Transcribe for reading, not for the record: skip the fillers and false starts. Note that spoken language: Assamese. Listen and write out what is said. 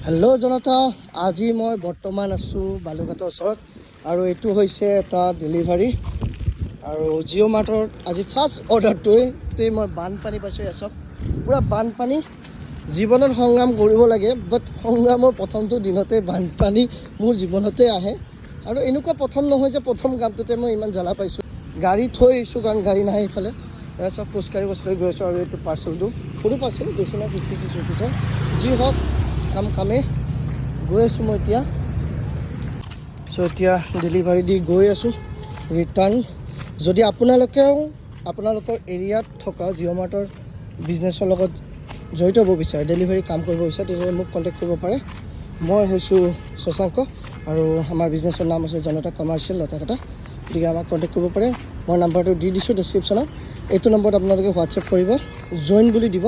হেল্ল' জনতা, আজি মই বৰ্তমান আছোঁ বালুঘাটৰ ওচৰত আৰু এইটো হৈছে এটা ডেলিভাৰী আৰু জিঅ' মাৰ্টৰ আজি ফাৰ্ষ্ট অৰ্ডাৰটোৱে মই বানপানী পাইছোঁ। এচক পূৰা বানপানী, জীৱনত সংগ্ৰাম কৰিব লাগে, বাট সংগ্ৰামৰ প্ৰথমটো দিনতে বানপানী মোৰ জীৱনতে আহে আৰু এনেকুৱা প্ৰথম নহয় যে প্ৰথম কামটোতে মই ইমান জ্বালা পাইছোঁ। গাড়ী থৈ আহিছোঁ কাৰণ গাড়ী নাহে এইফালে, চব খোজকাঢ়ি গৈ আছোঁ আৰু এইটো পাৰ্চেলটো সৰু পাৰ্চেল, বেছি নাই, 56 ৰুপিছৰ। যি হওক কামে গৈ আছোঁ মই এতিয়া। এতিয়া ডেলিভাৰী দি গৈ আছোঁ ৰিটাৰ্ণ। যদি আপোনালোকেও আপোনালোকৰ এৰিয়াত থকা জিঅ' মাৰ্টৰ বিজনেছৰ লগত জড়িত হ'ব বিচাৰে, ডেলিভাৰী কাম কৰিব বিচাৰে, তেতিয়াহ'লে মোক কণ্টেক্ট কৰিব পাৰে। মই হৈছোঁ শশাংক আৰু আমাৰ বিজনেছৰ নাম হৈছে জনতা কমাৰ্চিয়েল লতাকাটা। গতিকে আমাক কণ্টেক্ট কৰিব পাৰে। মই নাম্বাৰটো দি দিছোঁ ডেছক্ৰিপশ্যনত। এইটো নম্বৰত আপোনালোকে হোৱাটছএপ কৰিব, জইন বুলি দিব,